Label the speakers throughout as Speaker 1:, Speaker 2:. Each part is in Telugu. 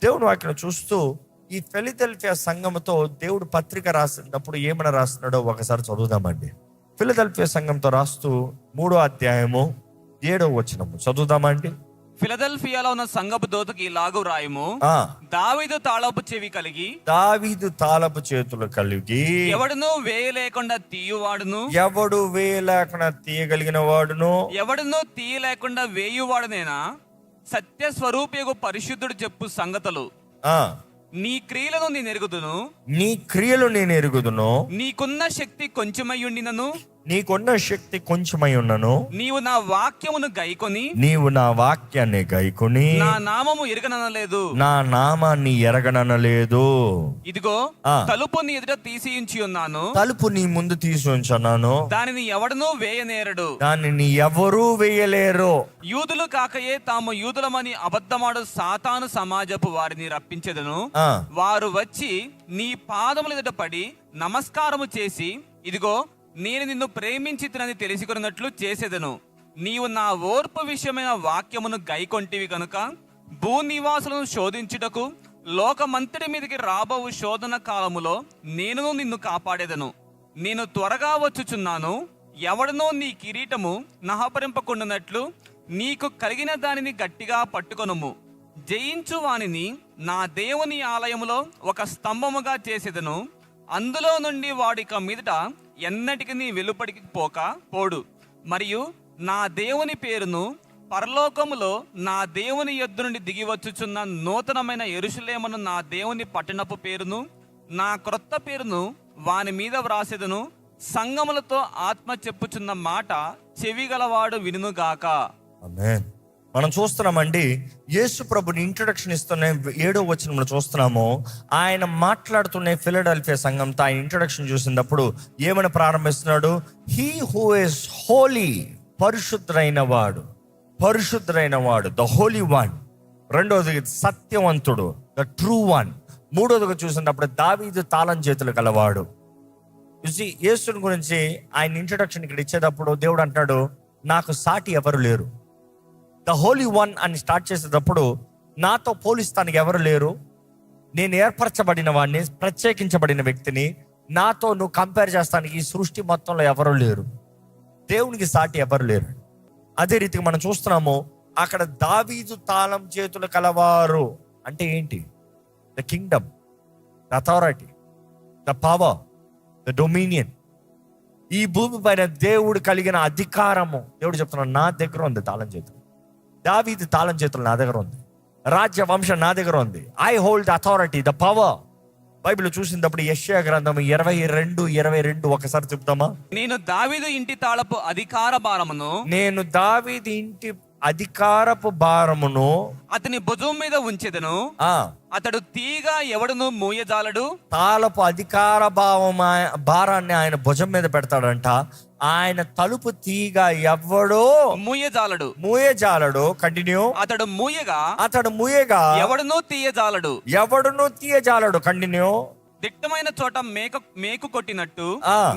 Speaker 1: దేవుని వాక్యం చూస్తూ ఈ ఫిలదెల్ఫియా సంఘంతో దేవుడు పత్రిక రాసినప్పుడు ఏమని రాస్తున్నాడో ఒకసారి చదువుదామండి. ఫిలదెల్ఫియా సంఘంతో రాస్తూ 3వ అధ్యాయము 7వ వచనము చదువుదామండి.
Speaker 2: ఫిలదెల్ఫియాలో ఉన్న సంఘపు దూతకి ఇలాగు రాయము, దావీదు తాళపు చెవి కలిగి,
Speaker 1: దావీదు తాళపు చేతులు కలిగి,
Speaker 2: ఎవడును వేయలేకుండా తీయువాడును,
Speaker 1: ఎవడు వేయలేకుండా తీయగలిగిన వాడును,
Speaker 2: ఎవడును తీయలేకుండా వేయువాడునేనా సత్య స్వరూపియగు పరిశుద్ధుడు చెప్పు సంగతులు. నీ క్రియలను నేను ఎరుగుదును,
Speaker 1: నీ క్రియలు నేను ఎరుగుదును,
Speaker 2: నీకున్న శక్తి కొంచెమయ్యుండినను,
Speaker 1: నీకున్న శక్తి కొంచెమై ఉన్నను,
Speaker 2: నీవు నా వాక్యమును గైకొని,
Speaker 1: నీవు నా వాక్యాన్ని గైకొని,
Speaker 2: నా నామము ఎరగననలేదు,
Speaker 1: నా నామాన్ని ఎరగననలేదు.
Speaker 2: ఇదిగో తలుపు నీ ఎదుట తీసియుంచి ఉన్నాను,
Speaker 1: తలుపు నీ ముందు తీసి ఉంచున్నాను,
Speaker 2: దానిని ఎవడనూ వేయనేరడు,
Speaker 1: దానిని ఎవరూ వేయలేరు.
Speaker 2: యూదులు కాకయే తాము యూదులమని అబద్ధమాడు సాతాను సమాజపు వారిని రప్పించెదను. వారు వచ్చి నీ పాదముల ఎదుట పడి నమస్కారము చేసి, ఇదిగో నేను నిన్ను ప్రేమించితినని తెలుసుకున్నట్లు చేసేదను. నీవు నా ఓర్పు విషయమైన వాక్యమును గైకొంటివి కనుక భూనివాసులను శోధించుటకు లోకమంతటి మీదకి రాబోవు శోధన కాలములో నేను నిన్ను కాపాడేదను. నేను త్వరగా వచ్చుచున్నాను. ఎవడనో నీ కిరీటము నహపరింపకుండానట్లు నీకు కలిగిన దానిని గట్టిగా పట్టుకొనుము. జయించు వానిని నా దేవుని ఆలయములో ఒక స్తంభముగా చేసేదను. అందులో నుండి వాడిక మీదట ఎన్నటికి నీ వెలుపడికి పోడు. మరియు నా దేవుని పేరును పరలోకములో నా దేవుని యొద్ద నుండి దిగి వచ్చుచున్న నూతనమైన యెరూషలేమును నా దేవుని పట్టణపు పేరును నా క్రొత్త పేరును వాని మీద వ్రాసేదను. సంగములతో ఆత్మ చెప్పుచున్న మాట చెవిగలవాడు వినుగాక.
Speaker 1: ఆమేన్. మనం చూస్తున్నామండి, యేసు ప్రభుని ఇంట్రొడక్షన్ ఇస్తున్న 7వ వచనంలో చూస్తున్నాము. ఆయన మాట్లాడుతున్న ఫిలడెల్ఫియా సంఘంతో ఆయన ఇంట్రొడక్షన్ చూసినప్పుడు ఏమని ప్రారంభిస్తున్నాడు? హీ హూ ఇస్ హోలీ, పరిశుద్ధుడైన వాడు, పరిశుద్ధుడైన వాడు, ద హోలీ వన్. రెండవది సత్యవంతుడు, ద ట్రూ వన్. మూడవదిగా చూసినప్పుడు దావీదు తాళం చేతులు కలవాడు. యేసుని గురించి ఆయన ఇంట్రొడక్షన్ ఇక్కడ ఇచ్చేటప్పుడు దేవుడు అంటాడు, నాకు సాటి ఎవరు లేరు. ద హోలీ వన్ అని స్టార్ట్ చేసేటప్పుడు నాతో పోలిస్తానికి ఎవరు లేరు, నేను ఏర్పరచబడిన వాడిని, ప్రత్యేకించబడిన వ్యక్తిని, నాతో నువ్వు కంపేర్ చేస్తానికి ఈ సృష్టి మొత్తంలో ఎవరు లేరు, దేవునికి సాటి ఎవరు లేరు. అదే రీతిగా మనం చూస్తున్నాము అక్కడ దావీదు తాళం చేతులు కలవారు అంటే ఏంటి? The Kingdom, the authority, the power, the dominion. ఈ భూమి పైన దేవుడు కలిగిన అధికారము, దేవుడు చెప్తున్నాడు నా దగ్గర ఉంది తాళం చేతులు. దావీదు తాళం చేతులు నా దగ్గర ఉంది, రాజ్య వంశం నా దగ్గర ఉంది. I hold the authority, the power. Bible చూసినప్పుడు యెషయా గ్రంథం 22:22 ఒకసారి చెప్తామా?
Speaker 2: నేను దావీదు ఇంటి తాళపు అధికార భారమును,
Speaker 1: నేను దావీదు ఇంటి అధికారపు భారమును
Speaker 2: అతని భుజం మీద ఉంచెదను. అతడు తీగ ఎవడును మూయజాలడు. తాళపు
Speaker 1: అధికార భారాన్ని ఆయన భుజం మీద పెడతాడంట. ఆయన తలుపు తీగ ఎవడో మూయజాలడు. కంటిన్యూ.
Speaker 2: అతడు
Speaker 1: మూయగా
Speaker 2: ఎవడును
Speaker 1: తీయజాలడు. కంటిన్యూ.
Speaker 2: దిట్టమైన చోట మేకు కొట్టినట్టు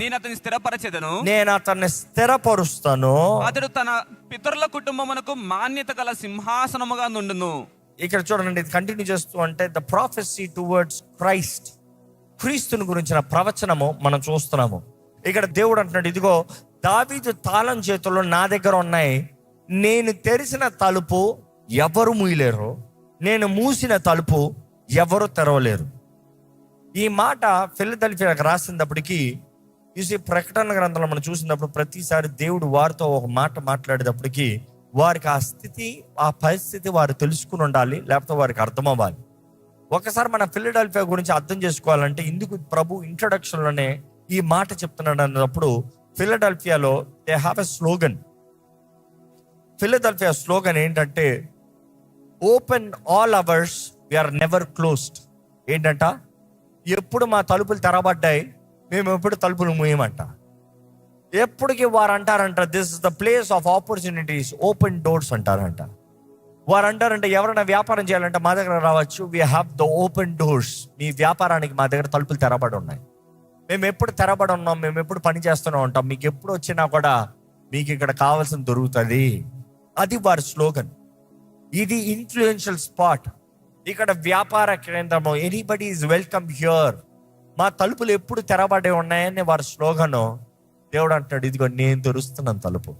Speaker 2: నేను అతన్ని స్థిరపరచెదను.
Speaker 1: నేను అతన్ని స్థిరపరుస్తాను.
Speaker 2: అతడు తన పితరుల కుటుంబమునకు మాన్యత గల సింహాసనముగా నుండును.
Speaker 1: ఇక్కడ చూడండి, ఇది కంటిన్యూ చేస్తూ అంటే ద ప్రాఫెసీ టువర్డ్స్ క్రైస్ట్, క్రీస్తుని గురించిన ప్రవచనము మనం చూస్తున్నాము. ఇక్కడ దేవుడు అంటున్నాడు, ఇదిగో దావీదు తాళం చేతుల్లో నా దగ్గర ఉన్నాయి. నేను తెరిచిన తలుపు ఎవరు మూయలేరు, నేను మూసిన తలుపు ఎవరు తెరవలేరు. ఈ మాట ఫిలదెల్ఫియాకు రాసినప్పటికీ ప్రకటన గ్రంథంలో మనం చూసినప్పుడు ప్రతిసారి దేవుడు వారితో ఒక మాట మాట్లాడేటప్పటికీ వారికి ఆ స్థితి, ఆ పరిస్థితి వారు తెలుసుకుని ఉండాలి, లేకపోతే వారికి అర్థం అవ్వాలి. ఒకసారి మన ఫిలడెల్ఫియా గురించి అర్థం చేసుకోవాలంటే ఇందుకు ప్రభు ఇంట్రొడక్షన్లోనే ఈ మాట చెప్తున్నాడు అన్నప్పుడు, ఫిలడెల్ఫియాలో they have a slogan. Philadelphia slogan ఏంటంటే, open all hours, we're never closed. ఏంటంట? ఎప్పుడు మా తలుపులు తెరబడ్డాయి, మేము ఎప్పుడు తలుపులు మూయమంట. ఎప్పటికీ వారు అంటారంట, this is the place of opportunities, open doors అంటారంట. వారు అంటారంటే ఎవరైనా వ్యాపారం చేయాలంటే మా దగ్గర రావచ్చు, we have the open doors. మీ వ్యాపారానికి మా దగ్గర తలుపులు తెరబడి ఉన్నాయి, మేము ఎప్పుడు తెరబడి ఉన్నాం, మేము ఎప్పుడు పని చేస్తూనే ఉంటాం, మీకు ఎప్పుడు వచ్చినా కూడా మీకు ఇక్కడ కావాల్సిన దొరుకుతుంది. అది వారి స్లోగన్. ఇది ఇన్ఫ్లుయెన్షియల్ స్పాట్. ఇక్కడ వ్యాపార కేంద్రము, ఎనీబడి ఈజ్ వెల్కమ్ హియర్. మా తలుపులు ఎప్పుడు తెరబడి ఉన్నాయని వారి స్లోగను. దేవుడు అంటాడు, ఇదిగో నేను తెరుస్తున్నాను తలుపు.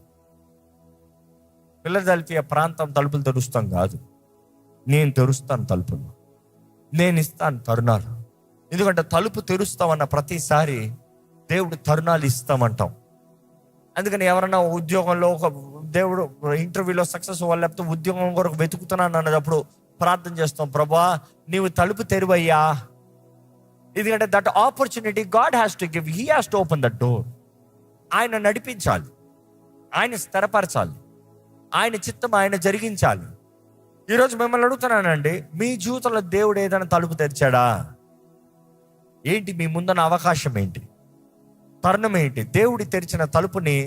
Speaker 1: ఫిలదెల్ఫియా ప్రాంతం తలుపులు తెరుస్తాం కాదు, నేను తెరుస్తాను తలుపులు, నేను ఇస్తాను తరుణాలు. ఎందుకంటే తలుపు తెరుస్తామన్న ప్రతిసారి దేవుడు తరుణాలు ఇస్తామంటాం. అందుకని ఎవరైనా ఉద్యోగంలో ఒక దేవుడు ఇంటర్వ్యూలో సక్సెస్ అవ్వాలి, లేకపోతే ఉద్యోగం కొరకు వెతుకుతున్నాను అన్నప్పుడు ప్రార్థన చేస్తాం, ప్రభువా నీవు తలుపు తెరువయ్యా. ఎందుకంటే that opportunity God has to give, he has to open that door. ఆయన నడిపించాలి, ఆయన స్థిరపరచాలి, ఆయన చిత్తం ఆయన జరిగించాలి. ఈరోజు మిమ్మల్ని అడుగుతున్నానండి, మీ జీవితంలో దేవుడు ఏదైనా తలుపు తెరిచాడా? ఏంటి మీ ముందున్న అవకాశం ఏంటి, తరుణం ఏంటి? దేవుడి తెరిచిన తలుపుని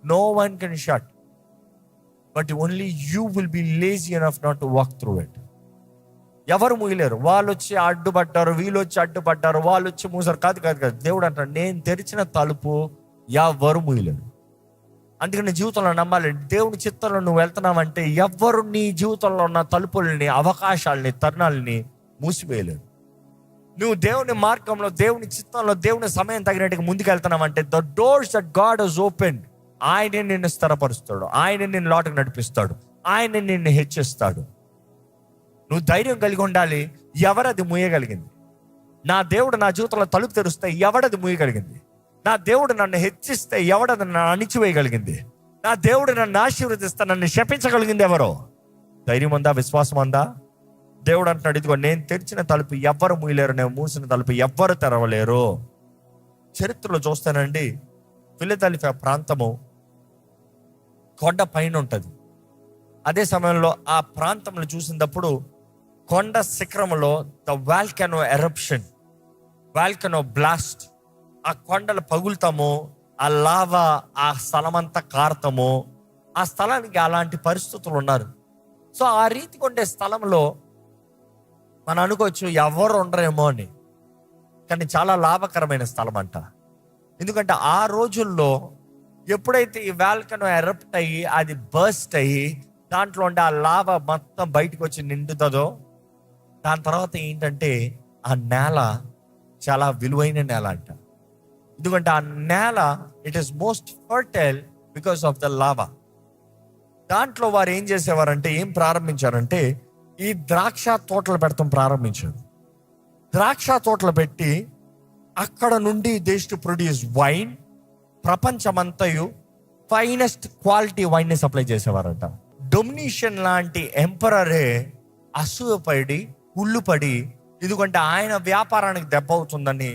Speaker 1: no one can shut, but only you will be lazy enough not to walk through it. ఎవరు మూయలేరు. వాళ్ళు వచ్చి అడ్డుపడ్డారు, వీళ్ళు వచ్చి అడ్డుపడ్డారు, వాళ్ళు వచ్చి మూసారు. కాదు కాదు కాదు, దేవుడు అంటాడు, నేను తెరిచిన తలుపు ఎవరు మూయలేరు. అందుకని జీవితంలో నమ్మాలి. దేవుని చిత్తంలో నువ్వు వెళ్తున్నావంటే ఎవ్వరు నీ జీవితంలో ఉన్న తలుపుల్ని, అవకాశాలని, తరుణాలని మూసివేయలేరు. నువ్వు దేవుని మార్గంలో, దేవుని చిత్తంలో, దేవుని సమయం తగినట్టుగా ముందుకు వెళ్తున్నావంటే the doors that God has opened, ఆయనే నిన్ను స్థిరపరుస్తాడు, ఆయన నిన్ను లోటుకు నడిపిస్తాడు, ఆయన నిన్ను హెచ్చిస్తాడు. నువ్వు ధైర్యం కలిగి ఉండాలి. ఎవరది మూయగలిగింది? నా దేవుడు నా జీవితంలో తలుపు తెరుస్తే ఎవడది మూయగలిగింది? నా దేవుడు నన్ను హెచ్చిస్తే ఎవడది నన్ను అణిచివేయగలిగింది? నా దేవుడు నన్ను ఆశీర్వదిస్తే నన్ను శపించగలిగింది ఎవరో? ధైర్యం ఉందా? విశ్వాసం ఉందా? దేవుడు అంటున్నాడు, ఇదిగో నేను తెరిచిన తలుపు ఎవ్వరు మూయలేరు, నేను మూసిన తలుపు ఎవ్వరు తెరవలేరు. చరిత్రలో చూస్తానండి, ఫిలదెల్ఫియా ప్రాంతము కొండ పైన ఉంటుంది. అదే సమయంలో ఆ ప్రాంతంలో చూసినప్పుడు కొండ శిఖరంలో the volcano eruption, volcano blast, ఆ కొండలు పగులుతాము, ఆ లావా ఆ స్థలమంతా కారతము. ఆ స్థలానికి అలాంటి పరిస్థితులు ఉన్నారు. సో ఆ రీతిగా ఉండే స్థలంలో మనం అనుకోవచ్చు ఎవరు ఉండరేమో అని, కానీ చాలా లాభకరమైన స్థలం అంట. ఎందుకంటే ఆ రోజుల్లో ఎప్పుడైతే ఈ వాల్కనో ఎరప్ట్ అయ్యి అది బర్స్ట్ అయ్యి దాంట్లో ఉండే ఆ లావా మొత్తం బయటకు వచ్చి నిండుతుందో, దాని తర్వాత ఏంటంటే ఆ నేల చాలా విలువైన నేల అంట. ఎందుకంటే ఆ నేల it is most fertile because of the lava. దాంట్లో వారు ఏం చేసేవారంటే, ఏం ప్రారంభించారంటే ఈ ద్రాక్ష తోటలు పెడతాం ప్రారంభించారు. ద్రాక్ష తోటలు పెట్టి అక్కడ నుండి దే టు ప్రొడ్యూస్ వైన్. ప్రపంచమంతయు ఫైనెస్ట్ క్వాలిటీ వైన్ ని సప్లై చేసేవారంట. డొమినిషన్ లాంటి ఎంపరరే అసూయపడి కుళ్ళుపడి, ఎందుకంటే ఆయన వ్యాపారానికి దెబ్బ అవుతుందని,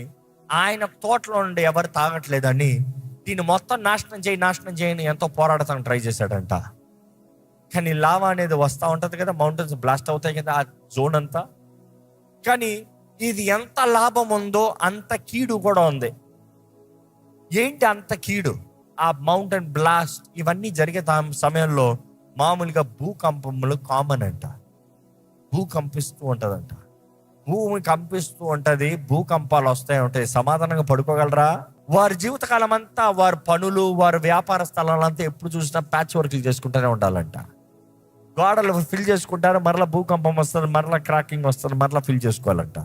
Speaker 1: ఆయన తోటలో నుండి ఎవరు తాగట్లేదని, దీన్ని మొత్తం నాశనం చేయని ఎంతో పోరాడతానికి ట్రై చేశాడంట. కానీ లావా అనేది వస్తూ ఉంటుంది కదా, మౌంటైన్స్ బ్లాస్ట్ అవుతాయి కదా ఆ జోన్ అంతా. కానీ ఇది ఎంత లాభం ఉందో అంత కీడు కూడా ఉంది. ఏంటి అంత కీడు? ఆ మౌంటైన్ బ్లాస్ట్ ఇవన్నీ జరిగే సమయంలో మామూలుగా భూకంపములు కామన్ అంట. భూకంపిస్తూ ఉంటుందంట, భూమి కంపిస్తూ ఉంటది, భూకంపాలు వస్తాయి ఉంటాయి. సమాధానంగా పడుకోగలరా? వారి జీవితకాలం అంతా వారి పనులు, వారి వ్యాపార స్థలాలంతా ఎప్పుడు చూసినా ప్యాచ్ వర్క్లు చేసుకుంటూనే ఉండాలంట. గోడలు ఫిల్ చేసుకుంటారు, మరలా భూకంపం వస్తుంది, మరలా క్రాకింగ్ వస్తుంది, మరలా ఫిల్ చేసుకోవాలంట.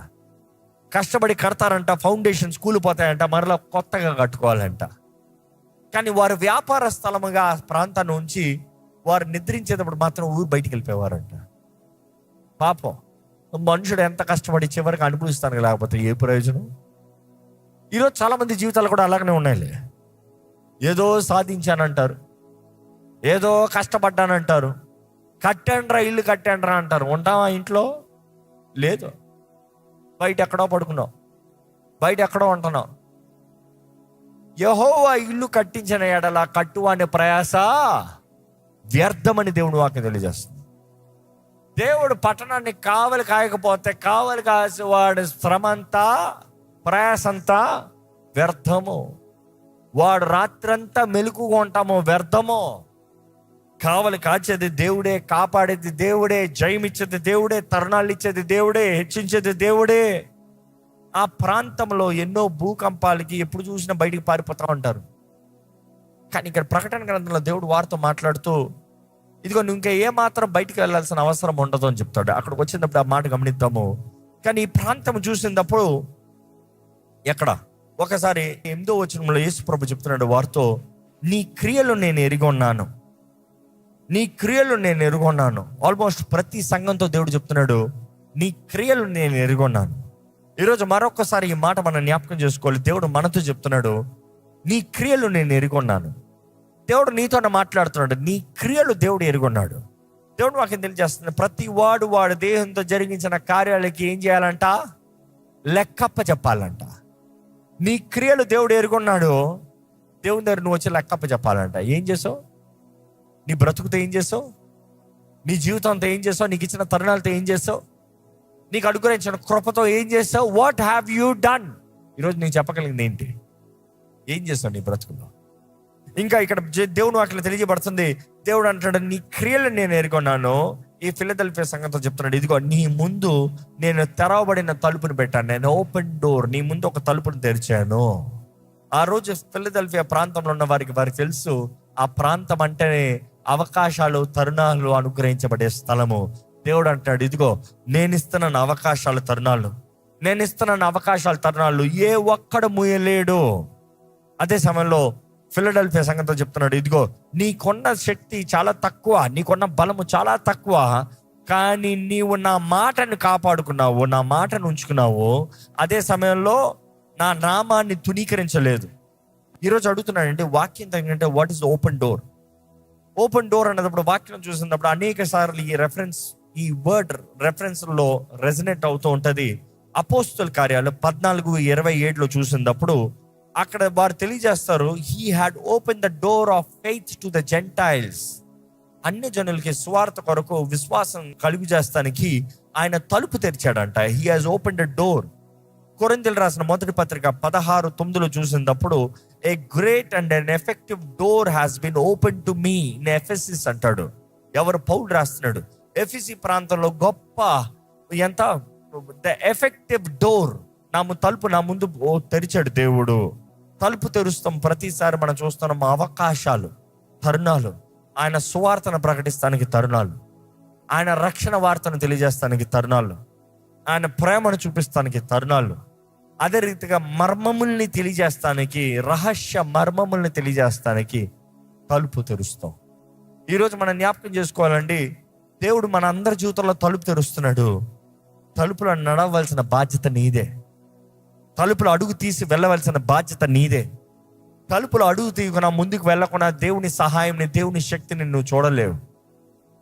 Speaker 1: కష్టపడి కడతారంట, ఫౌండేషన్స్ కూలిపోతాయంట, మరలా కొత్తగా కట్టుకోవాలంట. కానీ వారి వ్యాపార స్థలముగా ఆ ప్రాంతాన్ని ఉంచి వారు నిద్రించేటప్పుడు మాత్రం ఊరు బయటికి వెళ్ళిపోయేవారంట. పాపం మనుషుడు ఎంత కష్టపడి చివరికి అనుభవిస్తాను, లేకపోతే ఏ ప్రయోజనం? ఈరోజు చాలా మంది జీవితాలు కూడా అలాగనే ఉన్నాయిలే. ఏదో సాధించానంటారు, ఏదో కష్టపడ్డానంటారు, కట్టండ్రా ఇల్లు కట్టండ్రా అంటారు. ఉంటావా ఇంట్లో? లేదు, బయట ఎక్కడో పడుకున్నావు, బయట ఎక్కడో ఉంటున్నావు. యెహోవా ఇల్లు కట్టించిన ఎడల కట్టువాని ప్రయాస వ్యర్థమని దేవుని వాక్యం తెలియజేస్తుంది. దేవుడు పట్టణాన్ని కావలి కాయకపోతే కావలి కాసి వాడి శ్రమంతా ప్రయాసంతా వ్యర్థము. వాడు రాత్రంతా మెలకుగా ఉంటామో వ్యర్థమో. కావలి కాచేది దేవుడే, కాపాడేది దేవుడే, జయమిచ్చేది దేవుడే, తరుణాలు ఇచ్చేది దేవుడే, హెచ్చించేది దేవుడే. ఆ ప్రాంతంలో ఎన్నో భూకంపాలకి ఎప్పుడు చూసినా బయటికి పారిపోతూ ఉంటారు. కానీ ఇక్కడ ప్రకటన గ్రంథంలో దేవుడు వారితో మాట్లాడుతూ, ఇదిగో నువ్వు ఇంకా ఏ మాత్రం బయటికి వెళ్ళాల్సిన అవసరం ఉండదు అని చెప్తాడు. అక్కడికి వచ్చినప్పుడు ఆ మాట గమనిద్దాము. కానీ ఈ ప్రాంతం చూసినప్పుడు ఎక్కడ ఒకసారి 8వ వచనంలో యేసు ప్రభు చెప్తున్నాడు వారితో, నీ క్రియలు నేను ఎరిగి ఉన్నాను, నీ క్రియలు నేను ఎరుగొన్నాను. ఆల్మోస్ట్ ప్రతి సంఘంతో దేవుడు చెప్తున్నాడు, నీ క్రియలు నేను ఎరుగొన్నాను. ఈరోజు మరొకసారి ఈ మాట మనం జ్ఞాపకం చేసుకోవాలి. దేవుడు మనతో చెప్తున్నాడు, నీ క్రియలు నేను ఎరుగొన్నాను. దేవుడు నీతోనే మాట్లాడుతున్నాడు, నీ క్రియలు దేవుడు ఎరుగొన్నాడు. దేవుడు వాక్యం తెలియజేస్తుంది, ప్రతి వాడు దేహంతో జరిగించిన కార్యాలకి ఏం చేయాలంట? లెక్కప్ప చెప్పాలంట. నీ క్రియలు దేవుడు ఎరుగొన్నాడు. దేవుని దగ్గర నువ్వు వచ్చి లెక్కప్ప చెప్పాలంట. ఏం చేసావు? నీ బ్రతుకుతో ఏం చేసావు? నీ జీవితంతో ఏం చేసావు? నీకు ఇచ్చిన తరుణాలతో ఏం చేసావు? నీకు అనుగ్రహించిన కృపతో ఏం చేసావు? What have you done? ఈరోజు నీకు చెప్పగలిగింది ఏంటి? ఏం చేస్తావు నీ బ్రతుకులో? ఇంకా ఇక్కడ దేవుని వాక్యం తెలియజేయబడుతుంది. దేవుడు అంటాడు, నీ క్రియలు నేను ఎరుగొన్నాను. ఈ ఫిలదెల్ఫియా సంఘంతో చెప్తున్నాడు, ఇదిగో నీ ముందు నేను తెరవబడిన తలుపుని పెట్టాను, నేను ఓపెన్ డోర్, నీ ముందు ఒక తలుపుని తెరిచాను. ఆ రోజు ఫిలదెల్ఫియా ప్రాంతంలో ఉన్న వారికి తెలుసు, ఆ ప్రాంతం అంటేనే అవకాశాలు, తరుణాలు అనుగ్రహించబడే స్థలము. దేవుడు అంటాడు, ఇదిగో నేను ఇస్తున్నాను అవకాశాలు, తరుణాలు, నేను ఇస్తున్నాను అవకాశాలు, తరుణాలు, ఏ ఒక్కడు ముయ్యలేడు. అదే సమయంలో ఫిలడెల్ఫియా సంఘంతో చెప్తున్నాడు, ఇదిగో నీకున్న శక్తి చాలా తక్కువ, నీకున్న బలము చాలా తక్కువ, కానీ నీవు నా మాటను కాపాడుకున్నావు, నా మాటను ఉంచుకున్నావు. అదే సమయంలో నా నామాన్ని తునీకరించలేదు. ఈరోజు అడుగుతున్నానంటే వాక్యం తగినంటే what is open door? Open door అన్నప్పుడు వాక్యం చూసినప్పుడు అనేక సార్లు ఈ వర్డ్ రెఫరెన్స్లో రెజనేట్ అవుతూ ఉంటుంది. అపోస్తుల కార్యాలు 14:27 చూసినప్పుడు అక్కడ వారు తెలియజేస్తారు, he had open the door of faith to the gentiles. అన్ని జనులకి స్వార్థ కొరకు విశ్వాసం కలుగు చేస్తానికి ఆయన తలుపు తెరిచాడంట. He has open the door. కొరింథీయులకు రాసిన మొదటి పత్రిక 16:9 చూసినప్పుడు, a great and an effective door has been open to me in Ephesus అంటాడు. ఎవరు? పౌలు రాస్తున్నాడు. ఎఫెసీ ప్రాంతంలో గొప్ప ఎంత ద ఎఫెక్టివ్ డోర్, తలుపు నా ముందు తెరిచాడు దేవుడు. తలుపు తెరుస్తాం ప్రతిసారి మనం చూస్తున్నాం అవకాశాలు, తరుణాలు, ఆయన సువార్తను ప్రకటిస్తానికి తరుణాలు, ఆయన రక్షణ వార్తను తెలియజేస్తానికి తరుణాలు, ఆయన ప్రేమను చూపిస్తానికి తరుణాలు, అదే రీతిగా మర్మముల్ని తెలియజేస్తానికి, రహస్య మర్మముల్ని తెలియజేస్తానికి తలుపు తెరుస్తాం. ఈరోజు మనం జ్ఞాపకం చేసుకోవాలండి, దేవుడు మన అందరి జీవితంలో తలుపు తెరుస్తున్నాడు. తలుపులో నడవలసిన బాధ్యత నీదే. తలుపులో అడుగు తీసి వెళ్ళవలసిన బాధ్యత నీదే. తలుపులో అడుగు తీయకుండా ముందుకు వెళ్ళకుండా దేవుని సహాయం, దేవుని శక్తిని నువ్వు చూడలేవు.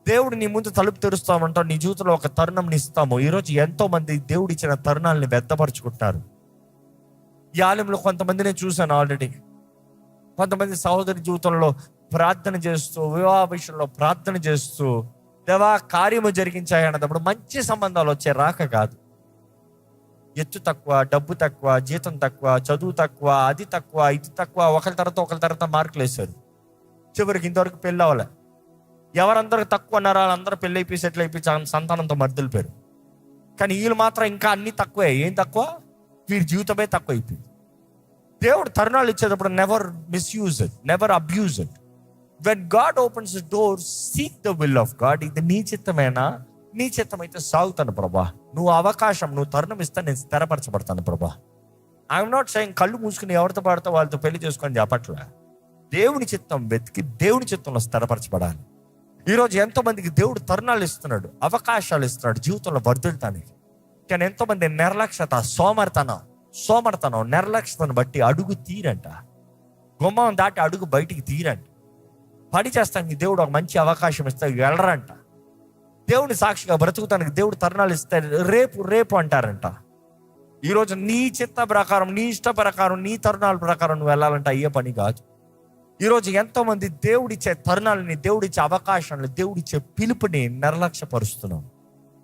Speaker 1: దేవుడు నీ ముందు తలుపు తెరుస్తామంటావు, నీ జీవితంలో ఒక తరుణం ఇస్తాము. ఈరోజు ఎంతో మంది దేవుడు ఇచ్చిన తరుణాలని వ్యర్థపరుచుకుంటారు. ఈ ఆలయంలో కొంతమందిని చూశాను ఆల్రెడీ. కొంతమంది సహోదరి జీవితంలో ప్రార్థన చేస్తూ, వివాహ విషయంలో ప్రార్థన చేస్తూ, దేవా కార్యము జరిగించాయి అన్నప్పుడు మంచి సంబంధాలు వచ్చే రాక కాదు. ఎత్తు తక్కువ, డబ్బు తక్కువ, జీతం తక్కువ, చదువు తక్కువ, అది తక్కువ, ఇది తక్కువ, ఒకరి తర్వాత మార్కులు వేశారు. చివరికి ఇంతవరకు పెళ్ళి అవ్వలే. ఎవరందరూ తక్కువ అన్నారో వాళ్ళందరూ పెళ్ళి అయిపోయి సెటిల్ అయిపోయి సంతానంతో మర్దులు పేరు. కానీ వీళ్ళు మాత్రం ఇంకా అన్ని తక్కువే. ఏం తక్కువ? వీరి జీవితమే తక్కువ అయిపోయింది. దేవుడు తరుణాలు ఇచ్చేటప్పుడు never misuse it, never abuse it. When God opens the door, seek the will of God. ఇది నీ చిత్తమేనా? నీ చిత్తం అయితే సాగుతాను ప్రభా. నువ్వు అవకాశం, నువ్వు తరుణం ఇస్తా, నేను స్థిరపరచబడతాను ప్రభా. ఐఎమ్ నాట్ సెయింగ్ కళ్ళు మూసుకుని ఎవరితో పాడితే వాళ్ళతో పెళ్లి చేసుకొని చెప్పట్లే. దేవుని చిత్తం వెతికి దేవుని చిత్తంలో స్థిరపరచబడాలి. ఈరోజు ఎంతో మందికి దేవుడు తరుణాలు ఇస్తున్నాడు, అవకాశాలు ఇస్తున్నాడు జీవితంలో వర్ధిల్తానికి. కానీ ఎంతో మంది నిర్లక్ష్యత, సోమర్తనం, నిర్లక్ష్యతను బట్టి అడుగు తీరంట. గుమ్మం దాటి అడుగు బయటికి తీరంట. పని చేస్తానికి దేవుడు ఒక మంచి అవకాశం ఇస్తే వెళ్ళరంట. దేవుని సాక్షిగా బ్రతుకుతానికి దేవుడు తరుణాలు ఇస్తే రేపు అంటారంట. ఈరోజు నీ చిత్త ప్రకారం, నీ ఇష్ట ప్రకారం, నీ తరుణాల ప్రకారం నువ్వు వెళ్ళాలంటే అయ్యే పని కాదు. ఈరోజు ఎంతో మంది దేవుడిచ్చే తరుణాలని, దేవుడిచ్చే అవకాశాలను, దేవుడిచ్చే పిలుపుని నిర్లక్ష్యపరుస్తున్నాం.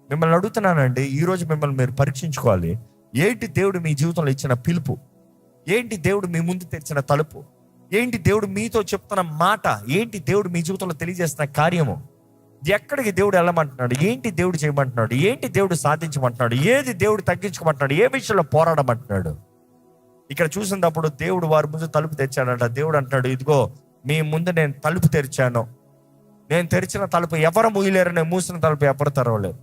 Speaker 1: మిమ్మల్ని అడుగుతున్నానండి, ఈరోజు మిమ్మల్ని మీరు పరీక్షించుకోవాలి. ఏంటి దేవుడు మీ జీవితంలో ఇచ్చిన పిలుపు? ఏంటి దేవుడు మీ ముందు తెరిచిన తలుపు? ఏంటి దేవుడు మీతో చెప్తున్న మాట? ఏంటి దేవుడు మీ జీవితంలో తెలియజేస్తున్న కార్యము? ఎక్కడికి దేవుడు వెళ్ళమంటున్నాడు? ఏంటి దేవుడు చేయమంటున్నాడు? ఏంటి దేవుడు సాధించమంటున్నాడు? ఏది దేవుడు తగ్గించుకోమంటున్నాడు? ఏ విషయంలో పోరాడమంటున్నాడు? ఇక్కడ చూసినప్పుడు దేవుడు వారి ముందు తలుపు తెచ్చాడంట. దేవుడు అంటున్నాడు, ఇదిగో మీ ముందు నేను తలుపు తెరిచాను, నేను తెరిచిన తలుపు ఎవరు మూయలేరు, నేను మూసిన తలుపు ఎవరు తెరవలేరు.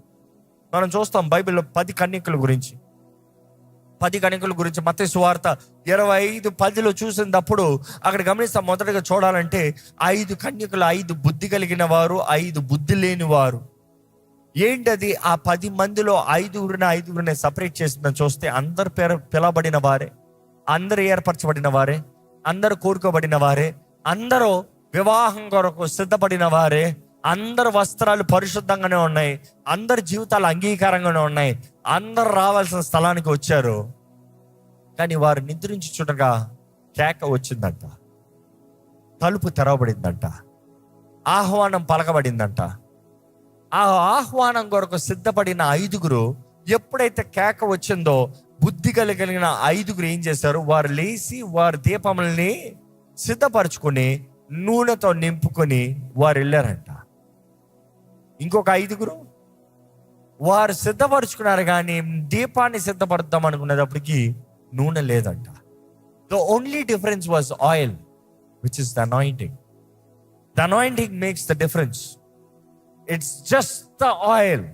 Speaker 1: మనం చూస్తాం బైబిల్లో 10 కన్యకల గురించి. 10 కన్యకల గురించి మత్తయి సువార్త 25:10 చూసినప్పుడు అక్కడ గమనిస్తాం. మొదటగా చూడాలంటే 5 కన్యకలు, 5 బుద్ధి కలిగిన వారు, 5 బుద్ధి లేని వారు. ఏంటది? ఆ 10 మందిలో 5గురిని సపరేట్ చేసిందని చూస్తే అందరు పిలవబడిన వారే, అందరు ఏర్పరచబడిన వారే, అందరు కోరుకోబడిన వారే, అందరూ వివాహం కొరకు సిద్ధపడిన వారే, అందరు వస్త్రాలు పరిశుద్ధంగానే ఉన్నాయి, అందరి జీవితాలు అంగీకారంగానే ఉన్నాయి, అందరు రావాల్సిన స్థలానికి వచ్చారు. కానీ వారు నిద్రించి చూడగా కేక వచ్చిందంట, తలుపు తెరవబడిందంట, ఆహ్వానం పలకబడిందంట. ఆ ఆహ్వానం కొరకు సిద్ధపడిన 5గురు ఎప్పుడైతే కేక వచ్చిందో బుద్ధి కలిగిన 5గురు ఏం చేశారు? వారు లేచి వారి దీపముల్ని సిద్ధపరచుకుని నూనెతో నింపుకొని వారు వెళ్ళారంట. ఇంకొక 5గురు వారు సిద్ధపరచుకున్నారు, కానీ దీపాన్ని సిద్ధపడదాం అనుకునేటప్పటికి నూనె లేదంట. The only difference was oil, which is the anointing. The anointing makes the difference. It's just the oil.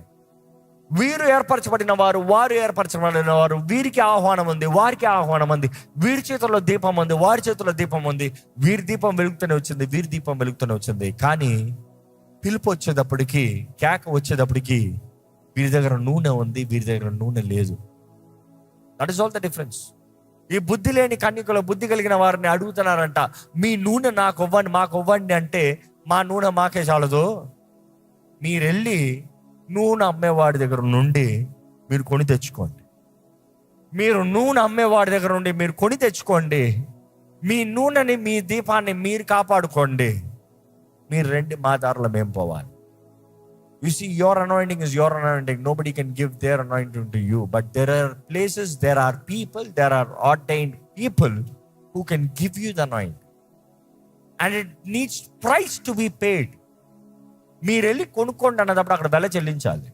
Speaker 1: వీరు ఏర్పరచబడిన వారు, వారు ఏర్పరచబడిన వారు, వీరికి ఆహ్వానం ఉంది, వారికి ఆహ్వానం ఉంది, వీరి చేతుల్లో దీపం ఉంది, వారి చేతుల్లో దీపం ఉంది. వీరి దీపం వెలుగుతూనే వచ్చింది, వీరి దీపం వెలుగుతూనే వచ్చింది. కానీ పిలుపు వచ్చేటప్పటికి, కేక వచ్చేటప్పటికి వీరి దగ్గర నూనె ఉంది, వీరి దగ్గర నూనె లేదు. That is all the difference. ఈ బుద్ధి లేని కన్యకలు బుద్ధి కలిగిన వారిని అడుగుతున్నారంట, మీ నూనె నాకు ఇవ్వండి, మాకు ఇవ్వండి అంటే, మా నూనె మాకే చాలదు, మీరు వెళ్ళి నూనె అమ్మేవాడి దగ్గర నుండి మీరు కొని తెచ్చుకోండి. మీరు నూనె అమ్మేవాడి దగ్గర నుండి మీరు కొని తెచ్చుకోండి. మీ నూనెని, మీ దీపాన్ని మీరు కాపాడుకోండి. మీరు రండి, మా దారిలో మేము పోవాలి. You see, your anointing is your anointing. Nobody can give their anointing to you. But there are places, there are people, there are ordained people who can give you the anointing. And it needs price to be paid. మీరు వెళ్ళి కొనుక్కోండి అన్నదప్పుడు అక్కడ వెల చెల్లించాలి.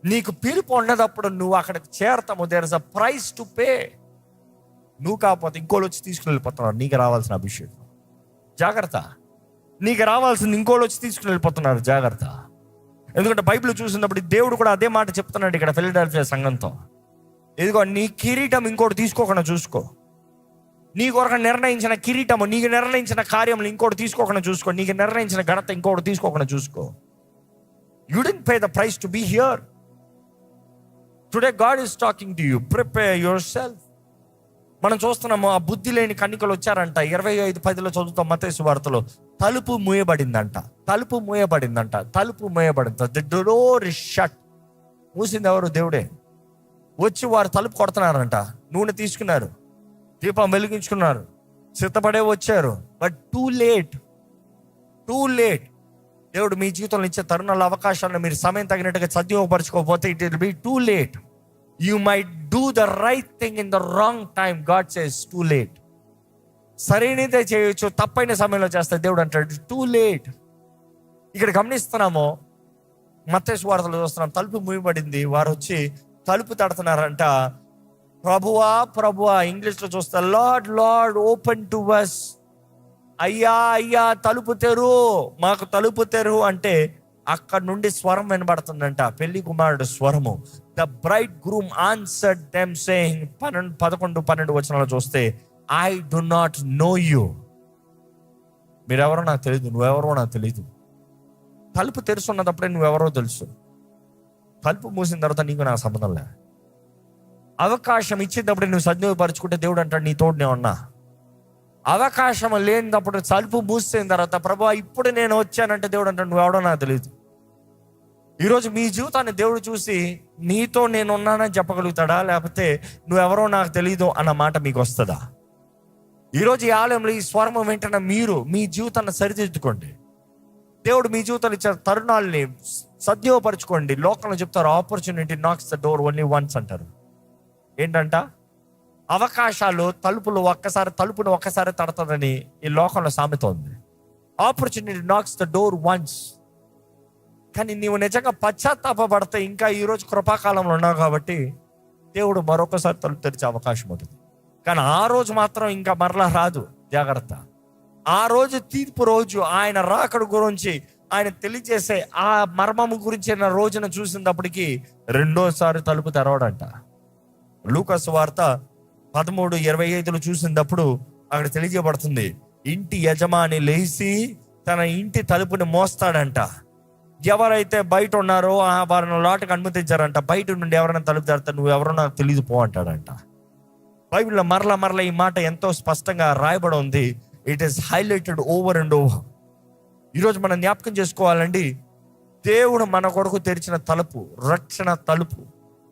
Speaker 1: నీకు పిలుపు ఉన్నదప్పుడు నువ్వు అక్కడికి చేరతాము. There is a price to pay. నువ్వు కాకపోతే ఇంకోళ్ళు వచ్చి తీసుకుని వెళ్ళిపోతున్నారు నీకు రావాల్సిన అభిషేకం. జాగ్రత్త. నీకు రావాల్సింది ఇంకోళ్ళు వచ్చి తీసుకుని వెళ్ళిపోతున్నారు. జాగ్రత్త. ఎందుకంటే బైబిల్ చూసినప్పుడు దేవుడు కూడా అదే మాట చెప్తున్నాడు ఇక్కడ ఫిలడెల్ఫియా సంఘంతో. ఇదిగో నీ కిరీటం ఇంకోటి తీసుకోకుండా చూసుకో. నీ కొరకు నిర్ణయించిన కిరీటము, నీకు నిర్ణయించిన కార్యములు ఇంకోటి తీసుకోకుండా చూసుకో. నీకు నిర్ణయించిన ఘనత ఇంకోటి తీసుకోకుండా చూసుకో. You didn't pay the price to be here. Today God is talking to you. Prepare yourself. మనం చూస్తున్నాము, ఆ బుద్ధి లేని కన్యకలు వచ్చారంట. 25:10 చదువుతాం మత్తయి సువార్తలో. తలుపు మూయబడిందంట. తలుపు మూయబడిందంట. తలుపు మూయబడింది. The door is shut. మూసింది ఎవరు? దేవుడే. వచ్చి వారు తలుపు కొడుతున్నారంట. నూనె తీసుకున్నారు, దీపం వెలిగించుకున్నారు, సిద్ధపడే వచ్చారు. But too late. దేవుడు మీ జీవితంలో ఇచ్చే తరుణాల అవకాశాలను మీరు సమయం తగినట్టుగా సద్వినియోగపరచుకోకపోతే it will be too late. You might do the right thing in the wrong time. God says too late. సరైనదే చేయొచ్చు, తప్పైన సమయంలో చేస్తే దేవుడు అంటాడు టూ లేట్. ఇక్కడ గమనిస్తున్నాము, మత్తయి సువార్తలో చూస్తున్నాం, తలుపు మూయబడింది. వారు వచ్చి తలుపు తడుతున్నారంట. ప్రభువా, ఇంగ్లీష్లో చూస్తే లార్డ్ ఓపెన్ టు us. అయ్యా తలుపు తెరు, మాకు తలుపు తెరు అంటే అక్కడ నుండి స్వరం వినబడుతుందంట. పెళ్లి కుమారుడు స్వరము. The bridegroom answered them saying, 11-12 వచనాలు చూస్తే, I do not know you. మీరెవరో నాకు తెలియదు, నువ్వెవరో నాకు తెలియదు. తలుపు తెరుస్తున్నప్పుడే నువ్వెవరో తెలుసు. తలుపు మూసిన తర్వాత నీకు నాకు సంబంధం లే. అవకాశం ఇచ్చేటప్పుడు నువ్వు సద్వినియోగపరచుకుంటే దేవుడు అంటాడు నీ తోడు నేను ఉన్నా. అవకాశం లేనిటప్పుడు తలుపు మూసిన తర్వాత ప్రభువా ఇప్పుడు నేను వచ్చానంటే దేవుడు అంటాడు నువ్వెవడో నాకు తెలియదు. ఈరోజు మీ జీవితాన్ని దేవుడు చూసి నీతో నేను ఉన్నానని చెప్పగలుగుతాడా, లేకపోతే నువ్వెవరో నాకు తెలియదు అన్న మాట మీకు వస్తుందా? ఈరోజు ఈ ఆలయంలో ఈ స్వరం వెంటనే మీరు మీ జీవితాన్ని సరిదిద్దుకోండి. దేవుడు మీ జీవితంలో ఇచ్చే తరుణాలని సద్వినియోగపరచుకోండి. లోకంలో చెప్తారు opportunity నాక్స్ the door only once అంటారు. ఏంటంట? అవకాశాలు తలుపును ఒక్కసారి తడతాడని ఈ లోకంలో సామెత ఉంది. Opportunity నాక్స్ the door once. కానీ నీవు నిజంగా పశ్చాత్తాపడితే ఇంకా ఈరోజు కృపాకాలంలో ఉన్నావు కాబట్టి దేవుడు మరొకసారి తలుపు తెరిచే అవకాశం ఉంటుంది. కానీ ఆ రోజు మాత్రం ఇంకా మరలా రాదు. జాగ్రత్త. ఆ రోజు తీర్పు రోజు, ఆయన రాకడ గురించి ఆయన తెలియజేసే ఆ మర్మము గురించిన రోజున చూసినప్పటికీ రెండోసారి తలుపు తెరవడంట. లూకాసు వార్త 13:25 చూసినప్పుడు అక్కడ తెలియజేయబడుతుంది, ఇంటి యజమాని లేచి తన ఇంటి తలుపుని మోస్తాడంట. ఎవరైతే బయట ఉన్నారో వారిని లోటుకు అనుమతించారంట. బయట నుండి ఎవరైనా తలుపు తెరతా, నువ్వు ఎవరో నాకు తెలియదు పో అంటాడంట. బైబిల్లో మరలా ఈ మాట ఎంతో స్పష్టంగా రాయబడి ఉంది. It is highlighted over and over. ఈరోజు మనం జ్ఞాపకం చేసుకోవాలండి, దేవుడు మన కొరకు తెరిచిన తలుపు, రక్షణ తలుపు,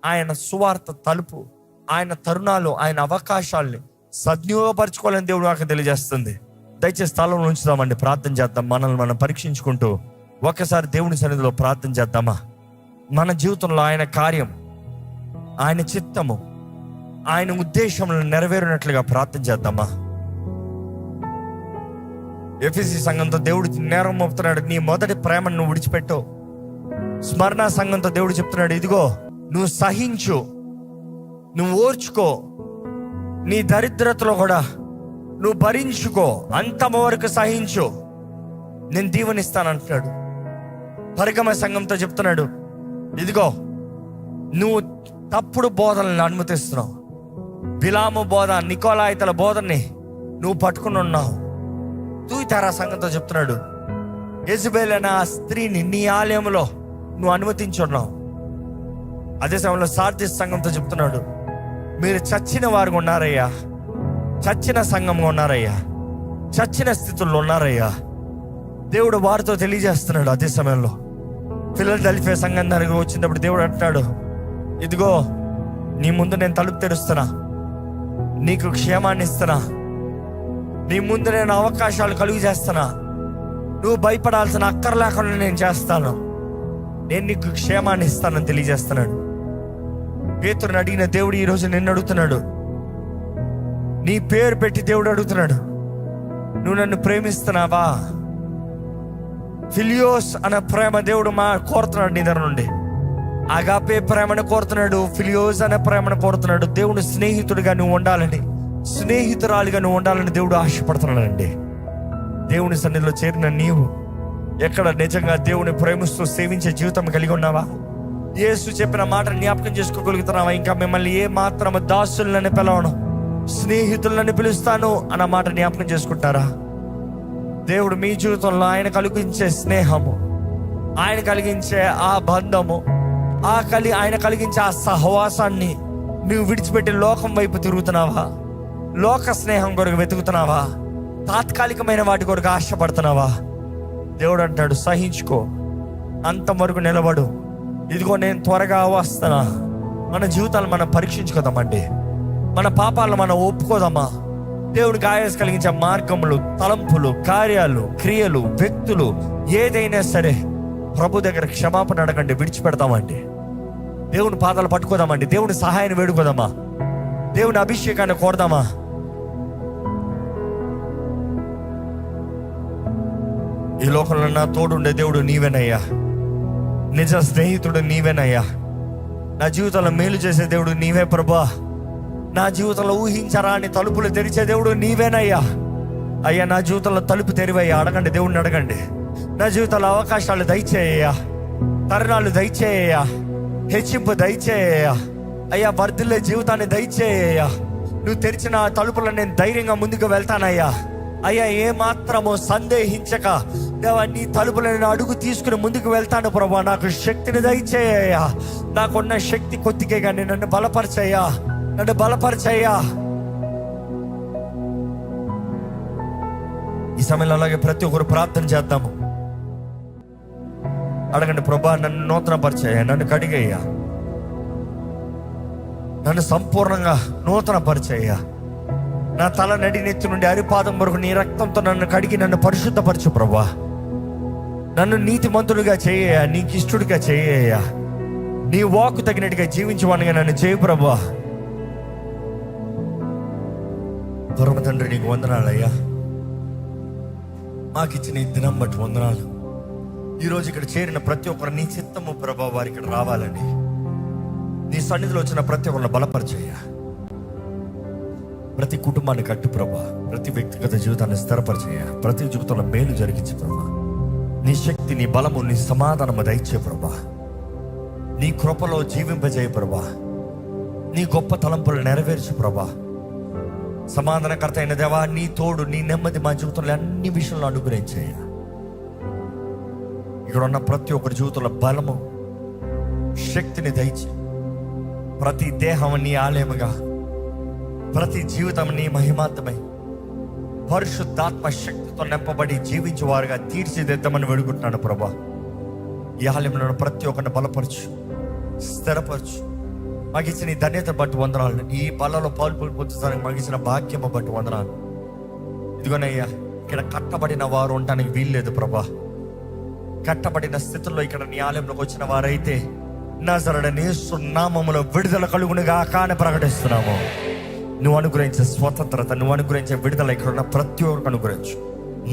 Speaker 1: ఆయన సువార్త తలుపు, ఆయన తరుణాలు, ఆయన అవకాశాలని సద్వినియోగపరచుకోవాలని దేవుడు నాకు తెలియజేస్తుంది. దయచేసి స్థలంలో ఉంచుదామండి, ప్రార్థన చేద్దాం. మనల్ని మనం పరీక్షించుకుంటూ ఒక్కసారి దేవుని సన్నిధిలో ప్రార్థన చేద్దామా? మన జీవితంలో ఆయన కార్యం, ఆయన చిత్తము, ఆయన ఉద్దేశములను నెరవేరినట్లుగా ప్రార్థన చేద్దామా? ఎఫెసీ సంఘంతో దేవుడు నేరం మోపుతున్నాడు, నీ మొదటి ప్రేమను నువ్వు విడిచిపెట్టు. స్మరణ సంఘంతో దేవుడు చెప్తున్నాడు, ఇదిగో నువ్వు సహించు, నువ్వు ఓర్చుకో, నీ దరిద్రతలో కూడా నువ్వు భరించుకో, అంతమ వరకు సహించు, నేను దీవెనిస్తానంటున్నాడు. పరిగమ సంఘంతో చెప్తున్నాడు, ఇదిగో నువ్వు తప్పుడు బోధనలను అనుమతిస్తున్నావు, బిలాము బోధ, నికోలాయితల బోధని నువ్వు పట్టుకుని ఉన్నావు. తూయితారా సంఘంతో చెప్తున్నాడు, యెజబెల్ అనే ఆ స్త్రీని నీ ఆలయంలో నువ్వు అనుమతించున్నావు. అదే సమయంలో సార్దిస్ సంఘంతో చెప్తున్నాడు, మీరు చచ్చిన వారుగా ఉన్నారయ్యా, చచ్చిన సంఘంగా ఉన్నారయ్యా, చచ్చిన స్థితుల్లో ఉన్నారయ్యా. దేవుడు వారితో తెలియజేస్తున్నాడు. అదే సమయంలో ఫిలడెల్ఫియా సంఘం దగ్గర వచ్చినప్పుడు దేవుడు అంటున్నాడు, ఇదిగో నీ ముందు నేను తలుపు తెరుస్తున్నా, నీకు క్షేమాన్ని ఇస్తున్నా, నీ ముందు నేను అవకాశాలు కలుగు చేస్తున్నా, నువ్వు భయపడాల్సిన అక్కర లేకుండా నేను చేస్తాను, నేను నీకు క్షేమాన్ని ఇస్తానని తెలియజేస్తున్నాడు. పేతురుని అడిగిన దేవుడు ఈరోజు నిన్ను అడుగుతున్నాడు, నీ పేరు పెట్టి దేవుడు అడుగుతున్నాడు, నువ్వు నన్ను ప్రేమిస్తున్నావా? ఫిలియోస్ అనే ప్రేమ దేవుడు కోరుతున్నాడు నీ దగ్గర నుండి. అగాపే ప్రేమను కోరుతున్నాడు, ఫిలియోస్ అనే ప్రేమను కోరుతున్నాడు. దేవుడు స్నేహితుడిగా నువ్వు ఉండాలని, స్నేహితురాలిగా నువ్వు ఉండాలని దేవుడు ఆశపడుతున్నాడండి. దేవుని సన్నిధిలో చేరిన నీవు ఎక్కడ నిజంగా దేవుని ప్రేమిస్తూ సేవించే జీవితం కలిగి ఉన్నావా? యేసు చెప్పిన మాట జ్ఞాపకం చేసుకోగలుగుతున్నావా? ఇంకా మిమ్మల్ని ఏ మాత్రము దాసులని పిలవను, స్నేహితులని పిలుస్తాను అన్న మాట జ్ఞాపకం చేసుకుంటారా? దేవుడు మీ జీవితంలో ఆయన కలిగించే స్నేహము, ఆయన కలిగించే ఆ బంధము, ఆయన కలిగించే ఆ సహవాసాన్ని నువ్వు విడిచిపెట్టి లోకం వైపు తిరుగుతున్నావా? లోక స్నేహం కొరకు వెతుకుతున్నావా? తాత్కాలికమైన వాటి కొరకు ఆశపడుతున్నావా? దేవుడు అంటాడు, సహించుకో, అంతవరకు నిలబడు, ఇదిగో నేను త్వరగా వస్తున్నా. మన జీవితాలు మనం పరీక్షించుకోదామండి, మన పాపాలను మనం ఒప్పుకోదామా? దేవుడికి ఆయాస కలిగించే మార్గములు, తలంపులు, కార్యాలు, క్రియలు, వ్యక్తులు ఏదైనా సరే ప్రభు దగ్గర క్షమాపణ అడగండి, విడిచిపెడతామండి. దేవుని పాదాలు పట్టుకోదామండి, దేవుని సహాయాన్ని వేడుకోదామా? దేవుని అభిషేకాన్ని కోరదామా? ఈ లోకంలో నా తోడుండే దేవుడు నీవేనయ్యా, నిజ స్నేహితుడు నీవేనయ్యా, నా జీవితంలో మేలు చేసే దేవుడు నీవే ప్రభా, నా జీవితంలో ఊహించరా అని తలుపులు తెరిచే దేవుడు నీవేనయ్యా. అయ్యా నా జీవితంలో తలుపు తెరివయ్యా, అడగండి, దేవుడిని అడగండి. నా జీవితంలో అవకాశాలు దయచేయ్యా, తరుణాలు దయచేయ్యా, హెచ్చింపు దయచేయ్యా, అయ్యా వర్ధిల్లే జీవితాన్ని దయచేయ్యా. నువ్వు తెరిచిన తలుపులను నేను ధైర్యంగా ముందుకు వెళ్తానయ్యా. అయ్యా ఏ మాత్రము సందేహించక దేవా నీ తలుపులను అడుగు తీసుకుని ముందుకు వెళ్తాను ప్రభా. నాకు శక్తిని దయచేయ్యా, నాకున్న శక్తి కొద్దిగా కానీ నన్ను బలపరచయ్యా, నన్ను బలపరచయ్యా. ఈ సమయంలో అలాగే ప్రతి ఒక్కరు ప్రార్థన చేద్దాము. అడగండి, ప్రభా నన్ను నూతన పరిచయ్యా, నన్ను కడిగయ్యా, నన్ను సంపూర్ణంగా నూతన పరిచయ్యా. నా తల నడినెత్తి నుండి అరిపాదం వరకు నీ రక్తంతో నన్ను కడిగి నన్ను పరిశుద్ధపరచు ప్రభా. నన్ను నీతిమంతుడిగా చేయ్యా, నీకు ఇష్టడిగా చేయ్యా, నీ వాక్కు తగినట్టుగా జీవించమనిగా నన్ను చేయి ప్రభా. పరమ తండ్రి నీకు వందనాలయ్యా, మాకిచ్చిన ఈ దినం బట్టి వందనాలు. ఈరోజు ఇక్కడ చేరిన ప్రతి ఒక్కరు నీ చిత్తము ప్రభా వారి ఇక్కడ రావాలని, నీ సన్నిధిలో వచ్చిన ప్రతి ఒక్కరిని బలపరిచయ్యా. ప్రతి కుటుంబాన్ని కట్టు ప్రభా, ప్రతి వ్యక్తిగత జీవితాన్ని స్థిరపరిచయ్యా, ప్రతి జీవితంలో మేలు జరిగించు ప్రభా. నీ శక్తి, నీ బలము, నీ సమాధానము దయచే ప్రభా. నీ కృపలో జీవింపజేయ ప్రభా. నీ గొప్ప తలంపులు నెరవేర్చు ప్రభా. సమాధానకర్త అయిన దేవా, నీ తోడు, నీ నెమ్మది మా జీవితంలో అన్ని విషయంలో అనుగ్రహించేయ. ఇక్కడ ఉన్న ప్రతి ఒక్కరి జీవితంలో బలము, శక్తిని దయచి, ప్రతి దేహం నీ ఆలయముగా, ప్రతి జీవితం నీ మహిమార్థమై పరిశుద్ధాత్మ శక్తితో నింపబడి జీవించేవారుగా తీర్చిదిద్దామని వేడుకుంటున్నాను ప్రభా. ఈ ఆలయంలో ప్రతి ఒక్కరిని బలపరచు, స్థిరపరచు. మాకు ఇచ్చిన ఈ ధన్యత బట్టి వందనాలు. ఈ బలలో పొందుతానికి మాకు ఇచ్చిన భాగ్యము బట్టి వందనాలు. ఇదిగోనయ్యా, ఇక్కడ కట్టబడిన వారు ఉండటానికి వీల్లేదు ప్రభా. కట్టబడిన స్థితిలో ఇక్కడ నీ ఆలయంలోకి వచ్చిన వారైతే నజరేయుడైన యేసు నామములో విడుదల కలుగునుగా అని ప్రకటిస్తున్నాము. నువ్వు అనుగ్రహించే స్వతంత్రత, నువ్వు అనుగ్రహించే విడుదల ఇక్కడ ఉన్న ప్రతి ఒక్కరికి అనుగ్రహించు.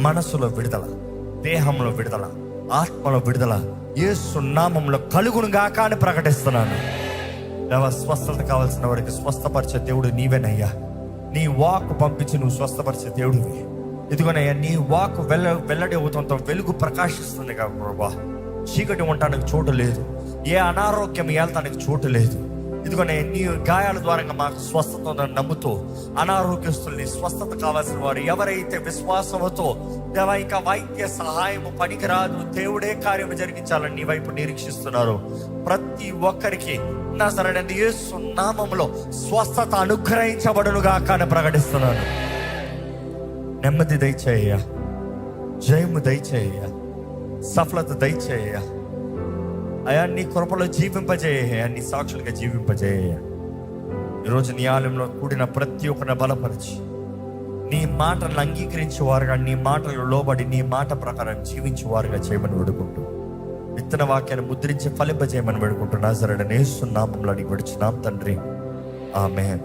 Speaker 1: మనసులో విడుదల, దేహంలో విడుదల, ఆత్మలో విడుదల యేసు నామములో కలుగునుగా అని ప్రకటిస్తున్నాను. దేవా, స్వస్థత కావాల్సిన వారికి స్వస్థపరిచే దేవుడు నీవేనయ్యా. నీ వాక్ పంపించి నువ్వు స్వస్థపరిచే దేవుడివి. ఇదిగోనయ్యా, నీ వాక్ వెల్లడి అవుతంతో వెలుగు ప్రకాశిస్తుంది కదా ప్రభా. చీకటి ఉండటానికి చోటు లేదు, ఏ అనారోగ్యం ఏళ్తానికి చోటు లేదు. ఇదిగోనే నీ గాయాల ద్వారా మాకు స్వస్థత ఉందని నమ్ముతూ అనారోగ్యస్తుల్ని, స్వస్థత కావాల్సిన వారు ఎవరైతే విశ్వాసంతో దేవా ఇంకా వైద్య సహాయము పనికిరాదు, దేవుడే కార్యము జరిగించాలని నీ వైపు నిరీక్షిస్తున్నారు, ప్రతి ఒక్కరికి నజరేయుడైన యేసు నామములో స్వస్థత అనుగ్రహించబడునుగా అని ప్రకటిస్తున్నాను. నెమ్మది దయచేయ, జయము దయచేయ, సఫలత దయచేయ అయా. నీ కృపలో జీవింపజేయ, నీ సాక్షులుగా జీవింపజేయ. ఈరోజు నీ ఆలయంలో కూడిన ప్రతి ఒక్కరిని బలపరిచి నీ మాటలను అంగీకరించేవారుగా, నీ మాటలు లోబడి నీ మాట ప్రకారం జీవించేవారుగా చేయమని వేడుకుంటూ, విత్తన వాక్యాన్ని ముద్రించి ఫలింపజేయమని వేడుకుంటూ నజరేయుడైన యేసు నామములో అడిగి విడుచున్నాం తండ్రి, ఆమేన్.